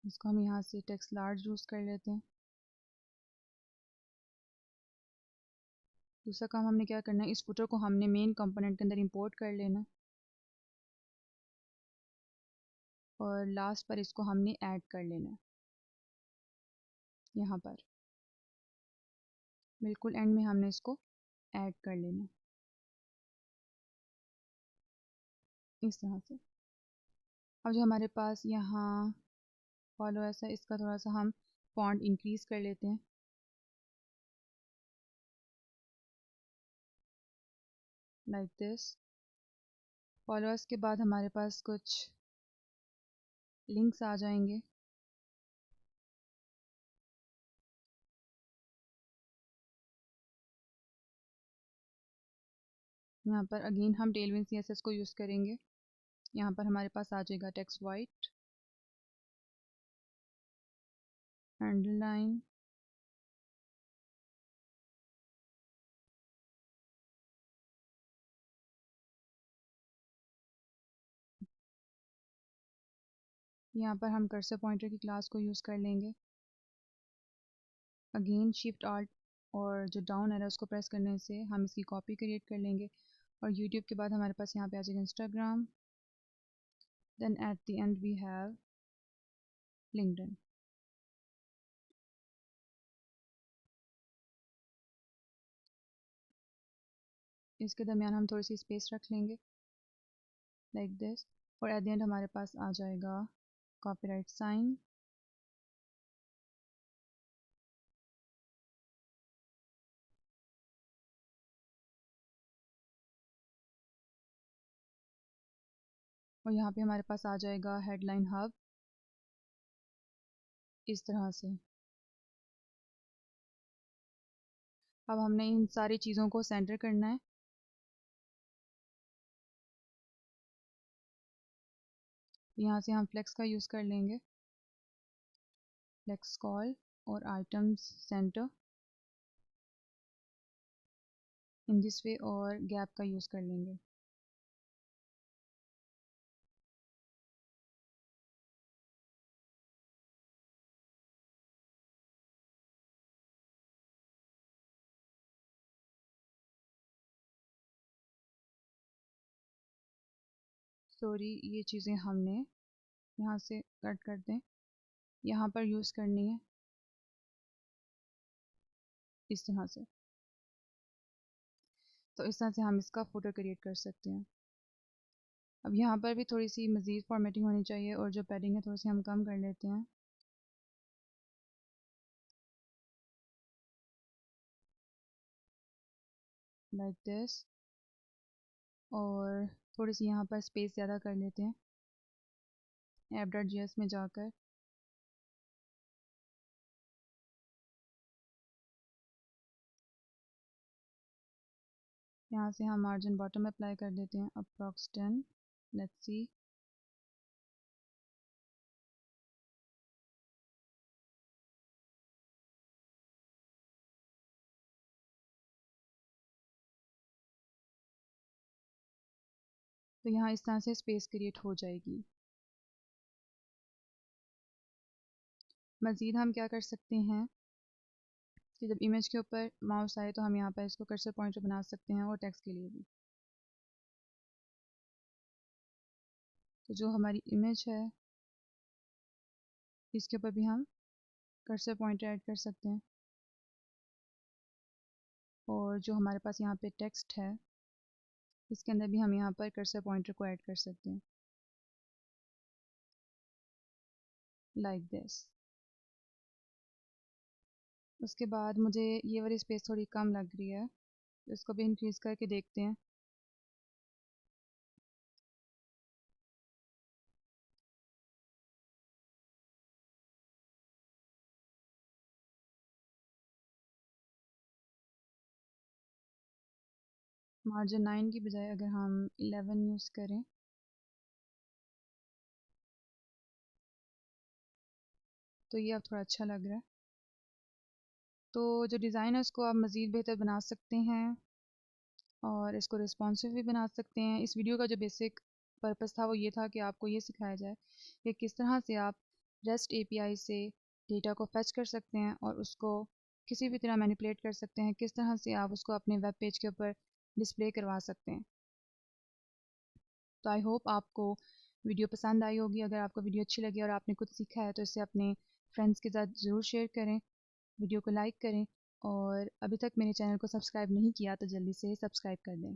इसको हम यहाँ से टेक्स्ट लार्ज यूज़ कर लेते हैं। दूसरा काम हमने क्या करना है, इस फुटर को हमने मेन कंपोनेंट के अंदर इंपोर्ट कर लेना और लास्ट पर इसको हमने ऐड कर लेना। यहाँ पर बिल्कुल एंड में हमने इसको ऐड कर लेना इस तरह से। अब जो हमारे पास यहाँ फॉलो ऐसा, इसका थोड़ा सा हम फॉन्ट इंक्रीज कर लेते हैं लाइक दिस। फॉलोअर्स के बाद हमारे पास कुछ लिंक्स आ जाएंगे। यहाँ पर अगेन हम टेलविन सीएसएस को यूज़ करेंगे। यहाँ पर हमारे पास आ जाएगा टेक्स्ट वाइट, अंडरलाइन, यहाँ पर हम कर्सर पॉइंटर की क्लास को यूज़ कर लेंगे। अगेन शिफ्ट आल्ट और जो डाउन एरो उसको प्रेस करने से हम इसकी कॉपी क्रिएट कर लेंगे। और यूट्यूब के बाद हमारे पास यहाँ पे आ जाएगा Instagram, then at the end we have LinkedIn. इसके दरमियान हम थोड़ी सी स्पेस रख लेंगे लाइक दिस। और एट द एंड हमारे पास आ जाएगा कॉपीराइट साइन। और यहाँ पे हमारे पास आ जाएगा हेडलाइन हब इस तरह से। अब हमने इन सारी चीज़ों को सेंटर करना है। यहाँ से हम फ्लेक्स का यूज़ कर लेंगे, फ्लेक्स कॉल और items centre in this way, और गैप का यूज़ कर लेंगे। सॉरी, ये चीज़ें हमने यहाँ से कट कर दें, यहाँ पर यूज़ करनी है इस तरह से। तो इस तरह से हम इसका फ़ोटो क्रिएट कर सकते हैं। अब यहाँ पर भी थोड़ी सी मज़ीद फॉर्मेटिंग होनी चाहिए, और जो पैडिंग है थोड़ी सी हम कम कर लेते हैं। Like this. और थोड़ी सी यहाँ पर स्पेस ज़्यादा कर लेते हैं app.js में जाकर। यहाँ से हम मार्जिन बॉटम अप्लाई कर देते हैं, अप्रॉक्स 10। Let's see. तो यहाँ इस तरह से स्पेस क्रिएट हो जाएगी। मज़ीद हम क्या कर सकते हैं कि जब इमेज के ऊपर माउस आए तो हम यहाँ पर इसको कर्सर पॉइंटर बना सकते हैं, और टेक्स्ट के लिए भी। तो जो हमारी इमेज है इसके ऊपर भी हम कर्सर पॉइंटर ऐड कर सकते हैं, और जो हमारे पास यहाँ पे टेक्स्ट है इसके अंदर भी हम यहाँ पर कर्सर पॉइंटर को ऐड कर सकते हैं, लाइक दिस। उसके बाद मुझे ये वाली स्पेस थोड़ी कम लग रही है, तो इसको भी इंक्रीज़ करके देखते हैं। मार्जिन 9 की बजाय अगर हम 11 यूज़ करें तो ये अब थोड़ा अच्छा लग रहा है। तो जो डिज़ाइन है उसको आप मज़ीद बेहतर बना सकते हैं, और इसको रिस्पॉन्सिव भी बना सकते हैं। इस वीडियो का जो बेसिक पर्पस था वो ये था कि आपको ये सिखाया जाए कि किस तरह से आप रेस्ट एपीआई से डेटा को फेच कर सकते हैं और उसको किसी भी तरह मैनिपुलेट कर सकते हैं, किस तरह से आप उसको अपने वेब पेज के ऊपर डिस्प्ले करवा सकते हैं। तो आई होप आपको वीडियो पसंद आई होगी। अगर आपको वीडियो अच्छी लगी और आपने कुछ सीखा है तो इसे अपने फ्रेंड्स के साथ ज़रूर शेयर करें, वीडियो को लाइक करें, और अभी तक मेरे चैनल को सब्सक्राइब नहीं किया तो जल्दी से सब्सक्राइब कर दें।